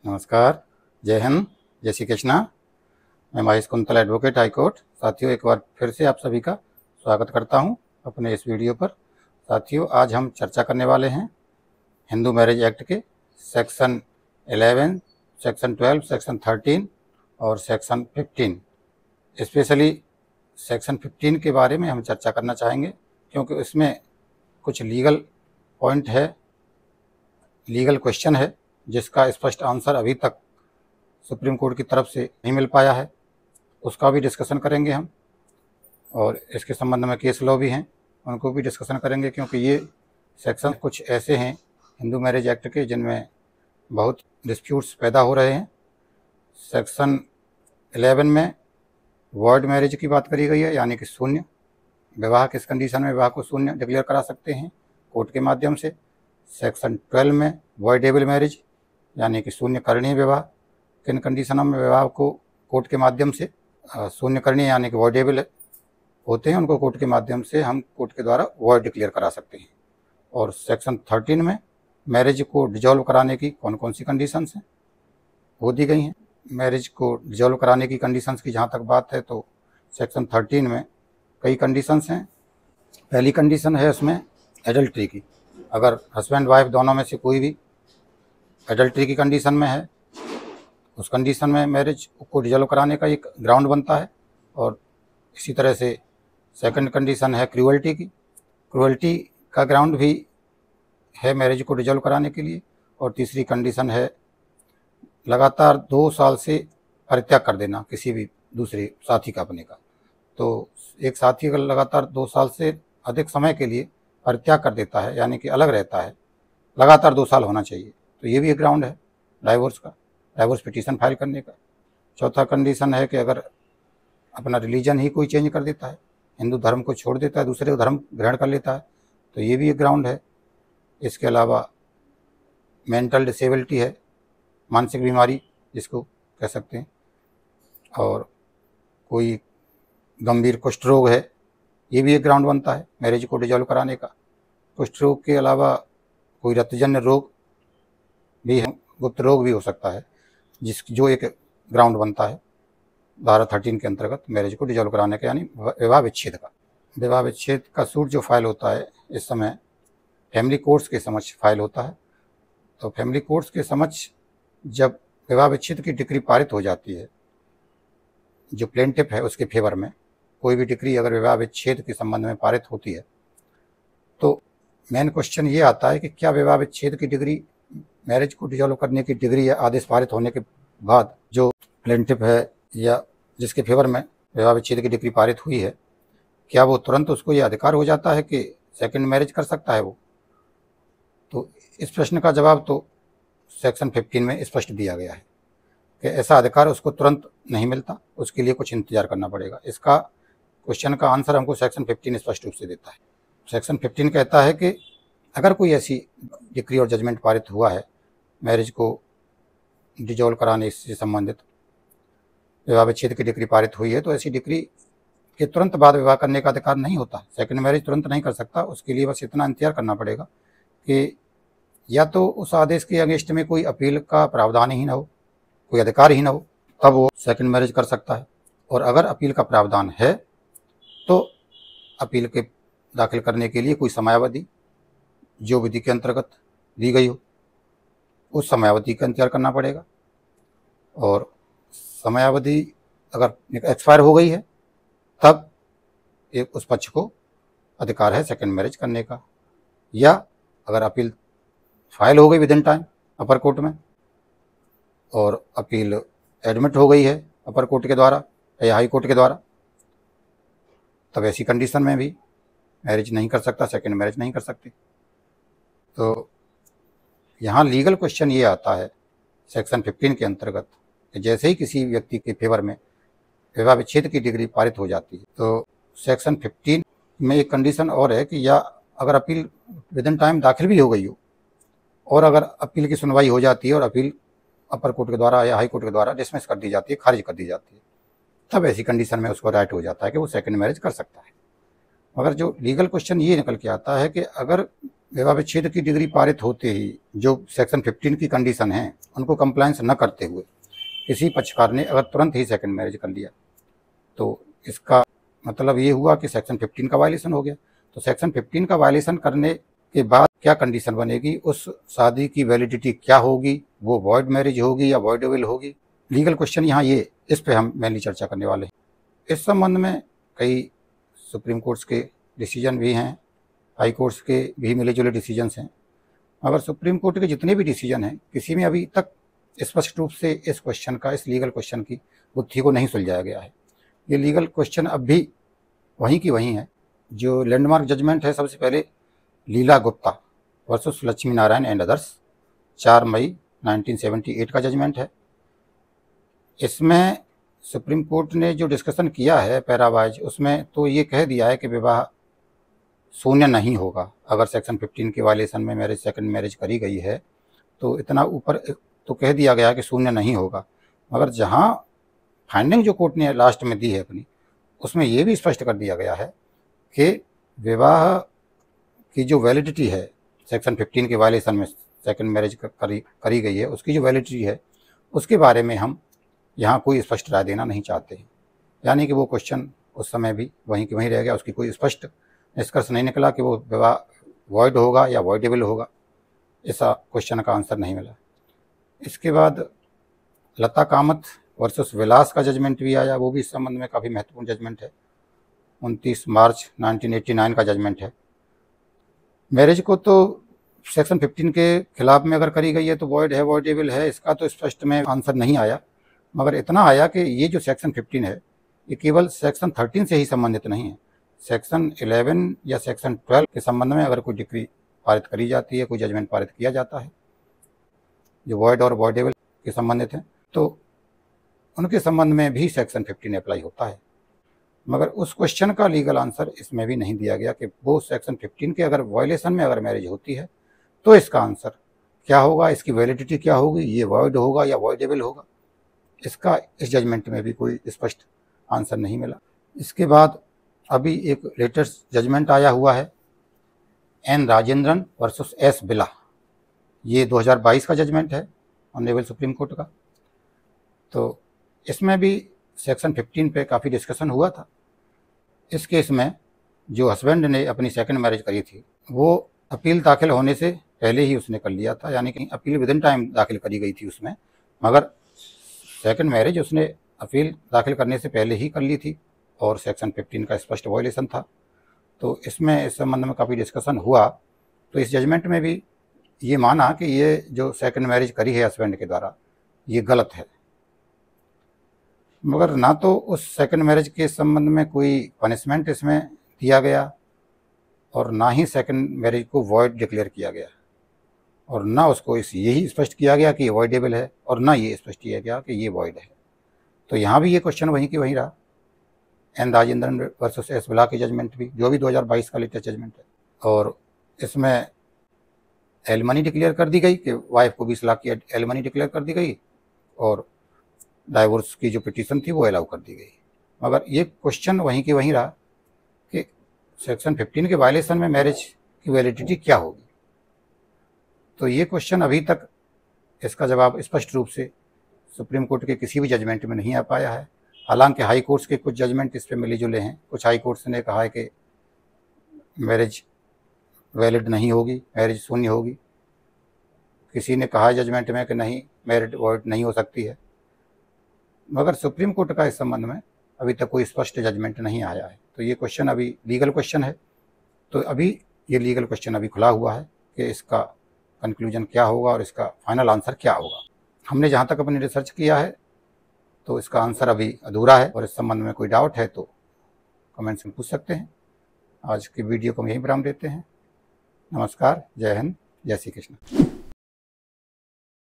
नमस्कार, जय हिंद, जय श्री कृष्णा। मैं Mahesh quintal, advocate, high court. साथियों, एक बार फिर से आप सभी का स्वागत करता हूं अपने इस वीडियो पर। साथियों, आज हम चर्चा करने वाले हैं हिंदू मैरिज एक्ट के सेक्शन 11, सेक्शन 12, सेक्शन 13 और सेक्शन 15। स्पेशली सेक्शन 15 के बारे में हम चर्चा करना चाहेंगे, क्योंकि इसमें कुछ लीगल पॉइंट है, लीगल क्वेश्चन है, जिसका स्पष्ट आंसर अभी तक सुप्रीम कोर्ट की तरफ से नहीं मिल पाया है। उसका भी डिस्कशन करेंगे हम, और इसके संबंध में केस लॉ भी हैं, उनको भी डिस्कशन करेंगे, क्योंकि ये सेक्शन कुछ ऐसे हैं हिंदू मैरिज एक्ट के जिनमें बहुत डिस्प्यूट्स पैदा हो रहे हैं। सेक्शन 11 में वॉइड मैरिज की बात करी गई है, यानी कि शून्य विवाह, किस कंडीशन में विवाह को शून्य डिक्लेयर करा सकते हैं कोर्ट के माध्यम से। सेक्शन 12 में वॉइडेबल मैरिज, यानी कि शून्य करणीय विवाह, किन कंडीशनों में विवाह को कोर्ट के माध्यम से शून्य करणीय यानी कि वॉइडेबल होते हैं, उनको कोर्ट के माध्यम से हम कोर्ट के द्वारा वॉइड डिक्लेयर करा सकते हैं। और सेक्शन 13 में मैरिज को डिजॉल्व कराने की कौन कौन सी कंडीशंस हैं वो दी गई हैं। मैरिज को डिजॉल्व कराने की कंडीशंस की जहाँ तक बात है, तो सेक्शन 13 में कई कंडीशंस हैं। पहली कंडीशन है उसमें एडल्ट्री की। अगर हस्बैंड वाइफ दोनों में से कोई भी एडल्ट्री की कंडीशन में है, उस कंडीशन में मैरिज को डिजॉल्व कराने का एक ग्राउंड बनता है। और इसी तरह से सेकंड कंडीशन है क्रूअल्टी की। क्रूअल्टी का ग्राउंड भी है मैरिज को डिजॉल्व कराने के लिए। और तीसरी कंडीशन है लगातार 2 साल से परित्याग कर देना किसी भी दूसरे साथी का अपने का। तो एक साथी अगर लगातार 2 साल से अधिक समय के लिए परित्याग कर देता है, यानी कि अलग रहता है, लगातार 2 साल होना चाहिए, तो ये भी एक ग्राउंड है डाइवोर्स का, डाइवोर्स पिटीशन फाइल करने का। चौथा कंडीशन है कि अगर अपना रिलीजन ही कोई चेंज कर देता है, हिंदू धर्म को छोड़ देता है, दूसरे धर्म ग्रहण कर लेता है, तो ये भी एक ग्राउंड है। इसके अलावा मेंटल डिसेबिलिटी है, मानसिक बीमारी जिसको कह सकते हैं, और कोई गंभीर कुष्ठ रोग है, ये भी एक ग्राउंड बनता है मैरिज को डिजॉल्व कराने का। कुष्ठ रोग के अलावा कोई रक्तजन्य रोग भी है, गुप्त रोग भी हो सकता है, जो एक ग्राउंड बनता है धारा 13 के अंतर्गत मैरिज को डिजॉल्व कराने का, यानी विवाह विच्छेद का। विवाह विच्छेद का सूट जो फाइल होता है इस समय फैमिली कोर्ट्स के समक्ष फाइल होता है। तो फैमिली कोर्ट्स के समक्ष जब विवाह विच्छेद की डिक्री पारित हो जाती है, जो प्लेंटिफ है उसके फेवर में कोई भी डिक्री अगर विवाह विच्छेद के संबंध में पारित होती है, तो मेन क्वेश्चन ये आता है कि क्या विवाह विच्छेद की डिग्री, मैरिज को डिजॉल्व करने की डिग्री या आदेश पारित होने के बाद जो प्लेंटिफ है या जिसके फेवर में विवाह विच्छेद की डिग्री पारित हुई है, क्या वो तुरंत उसको ये अधिकार हो जाता है कि सेकंड मैरिज कर सकता है वो? तो इस प्रश्न का जवाब तो सेक्शन 15 में स्पष्ट दिया गया है कि ऐसा अधिकार उसको तुरंत नहीं मिलता, उसके लिए कुछ इंतजार करना पड़ेगा। इसका क्वेश्चन का आंसर हमको सेक्शन 15 स्पष्ट रूप से देता है। सेक्शन 15 कहता है कि अगर कोई ऐसी डिक्री और जजमेंट पारित हुआ है मैरिज को डिजॉल्व कराने से संबंधित, विवाह विच्छेद की डिक्री पारित हुई है, तो ऐसी डिक्री के तुरंत बाद विवाह करने का अधिकार नहीं होता। सेकंड मैरिज तुरंत नहीं कर सकता, उसके लिए बस इतना इंतजार करना पड़ेगा कि या तो उस आदेश के अगेंस्ट में कोई अपील का प्रावधान ही ना हो, कोई अधिकार ही ना हो, तब वो सेकंड मैरिज कर सकता है। और अगर अपील का प्रावधान है तो अपील के दाखिल करने के लिए कोई समयावधि जो विधि के अंतर्गत दी गई हो, उस समयावधि का इंतजार करना पड़ेगा। और समयावधि अगर एक्सपायर हो गई है, तब एक उस पक्ष को अधिकार है सेकंड मैरिज करने का। या अगर अपील फाइल हो गई with in time upper court में, और अपील एडमिट हो गई है अपर कोर्ट के द्वारा या हाई कोर्ट के द्वारा, तब ऐसी कंडीशन में भी मैरिज नहीं कर सकता, सेकंड मैरिज नहीं कर सकते। तो यहाँ लीगल क्वेश्चन ये आता है सेक्शन 15 के अंतर्गत कि जैसे ही किसी व्यक्ति के फेवर में विवाह विच्छेद की डिग्री पारित हो जाती है, तो सेक्शन 15 में एक कंडीशन और है कि या अगर अपील विद इन टाइम दाखिल भी हो गई हो, और अगर अपील की सुनवाई हो जाती है और अपील अपर कोर्ट के द्वारा या हाई कोर्ट के द्वारा डिसमिस कर दी जाती है, खारिज कर दी जाती है, तब ऐसी कंडीशन में उसको राइट हो जाता है कि वो सेकंड मैरिज कर सकता है। मगर जो लीगल क्वेश्चन ये निकल के आता है कि अगर विवाह विच्छेद की डिग्री पारित होते ही जो सेक्शन 15 की कंडीशन है उनको कंप्लायंस न करते हुए किसी पक्षकार ने अगर तुरंत ही सेकंड मैरिज कर लिया तो इसका मतलब ये हुआ कि सेक्शन 15 का वायलेशन हो गया। तो सेक्शन 15 का वायलेशन करने के बाद क्या कंडीशन बनेगी, उस शादी की वैलिडिटी क्या होगी, वो वॉइड मैरिज होगी या वॉइडेबल होगी। लीगल क्वेश्चन यहाँ ये, इस पे हम मेनली चर्चा करने वाले हैं। इस संबंध में कई सुप्रीम कोर्ट्स के डिसीजन भी हैं, हाई कोर्ट्स के भी मिले जुले डिसीजंस हैं, मगर सुप्रीम कोर्ट के जितने भी डिसीजन हैं किसी में अभी तक स्पष्ट रूप से इस क्वेश्चन का, इस लीगल क्वेश्चन की गुत्थी को नहीं सुलझाया गया है। ये लीगल क्वेश्चन अब भी वहीं की वहीं है। जो लैंडमार्क जजमेंट है, सबसे पहले Leela Gupta versus Lakshmi Narayan and others 4 मई 1978 का जजमेंट है। इसमें सुप्रीम कोर्ट ने जो डिस्कशन किया है पैरावाइज, उसमें तो ये कह दिया है कि विवाह शून्य नहीं होगा। अगर सेक्शन 15 के वायलेशन में मैरिज, सेकंड मैरिज करी गई है तो इतना ऊपर तो कह दिया गया कि शून्य नहीं होगा। मगर जहाँ फाइंडिंग जो कोर्ट ने लास्ट में दी है अपनी, उसमें ये भी स्पष्ट कर दिया गया है कि विवाह की जो वैलिडिटी है सेक्शन 15 के वायलेशन में सेकंड मैरिज करी गई है, उसकी जो वैलिडिटी है उसके बारे में हम यहाँ कोई स्पष्ट राय देना नहीं चाहते हैं। यानी कि वो क्वेश्चन उस समय भी वहीं के वहीं रह गया, उसकी कोई स्पष्ट निष्कर्ष नहीं निकला कि वो विवाह वॉइड होगा या वॉइडेबल होगा। ऐसा क्वेश्चन का आंसर नहीं मिला। इसके बाद लता कामत वर्सेस विलास का जजमेंट भी आया, वो भी इस संबंध में काफ़ी महत्वपूर्ण जजमेंट है। 29 मार्च 1989 का जजमेंट है। मैरिज को तो सेक्शन 15 के खिलाफ में अगर करी गई है तो वॉइड है, वॉइडेबल है, इसका तो स्पष्ट में आंसर नहीं आया। मगर इतना आया कि ये जो सेक्शन 15 है ये केवल सेक्शन 13 से ही संबंधित नहीं है। सेक्शन 11 या सेक्शन 12 के संबंध में अगर कोई डिक्री पारित करी जाती है, कोई जजमेंट पारित किया जाता है जो वॉइड और वॉइडेबल के संबंधित हैं, तो उनके संबंध में भी सेक्शन 15 अप्लाई होता है। मगर उस क्वेश्चन का लीगल आंसर इसमें भी नहीं दिया गया कि वो सेक्शन 15 के अगर वायलेशन में अगर मैरिज होती है तो इसका आंसर क्या होगा, इसकी वैलिडिटी क्या होगी, ये वॉइड होगा या वॉइडेबल होगा। इसका इस जजमेंट में भी कोई स्पष्ट आंसर नहीं मिला। इसके बाद अभी एक लेटेस्ट जजमेंट आया हुआ है, एन राजेंद्रन वर्सेस एस बिला। ये 2022 का जजमेंट है ऑनरेबल सुप्रीम कोर्ट का। तो इसमें भी सेक्शन 15 पे काफ़ी डिस्कशन हुआ था। इस केस में जो हस्बैंड ने अपनी सेकंड मैरिज करी थी वो अपील दाखिल होने से पहले ही उसने कर लिया था, यानी कि अपील विद इन टाइम दाखिल करी गई थी उसमें, मगर सेकंड मैरिज उसने अपील दाखिल करने से पहले ही कर ली थी और सेक्शन 15 का स्पष्ट वायलेशन था। तो इसमें इस संबंध में काफ़ी डिस्कशन हुआ। तो इस जजमेंट में भी ये माना कि ये जो सेकंड मैरिज करी है हस्बैंड के द्वारा ये गलत है। मगर ना तो उस सेकंड मैरिज के संबंध में कोई पनिशमेंट इसमें दिया गया और ना ही सेकंड मैरिज को वॉइड डिक्लेयर किया गया और ना उसको यही स्पष्ट किया गया कि ये वॉइडेबल है और ना ये स्पष्ट किया गया कि ये वॉइड है। तो यहाँ भी ये क्वेश्चन वहीं की वहीं रहा। एन राजेंद्रन वर्सेस एस बिला की जजमेंट भी, जो भी 2022 का लेटेस्ट जजमेंट है, और इसमें एलिमनी डिक्लेयर कर दी गई कि वाइफ को 20 लाख की एलिमनी डिक्लेयर कर दी गई और डाइवोर्स की जो पिटीशन थी वो अलाउ कर दी गई। मगर ये क्वेश्चन वहीं की वहीं रहा कि सेक्शन 15 के वायलेशन में मैरिज की वैलिडिटी क्या होगी। तो ये क्वेश्चन अभी तक इसका जवाब स्पष्ट रूप से सुप्रीम कोर्ट के किसी भी जजमेंट में नहीं आ पाया है। हालांकि हाई कोर्ट्स के कुछ जजमेंट इस पे मिले जुले हैं। कुछ हाई कोर्ट्स ने कहा है कि मैरिज वैलिड नहीं होगी, मैरिज शून्य होगी। किसी ने कहा है जजमेंट में कि नहीं, मैरिज वॉइड नहीं हो सकती है। मगर सुप्रीम कोर्ट का इस संबंध में अभी तक कोई स्पष्ट जजमेंट नहीं आया है। तो ये क्वेश्चन अभी लीगल क्वेश्चन है। तो अभी ये लीगल क्वेश्चन अभी खुला हुआ है कि इसका कंक्लूजन क्या होगा और इसका फाइनल आंसर क्या होगा। हमने जहाँ तक अपनी रिसर्च किया है तो इसका आंसर अभी अधूरा है और इस संबंध में कोई डाउट है तो कमेंट्स में पूछ सकते हैं। आज की वीडियो को हम यहीं विराम देते हैं। नमस्कार, जय हिंद, जय श्री कृष्ण।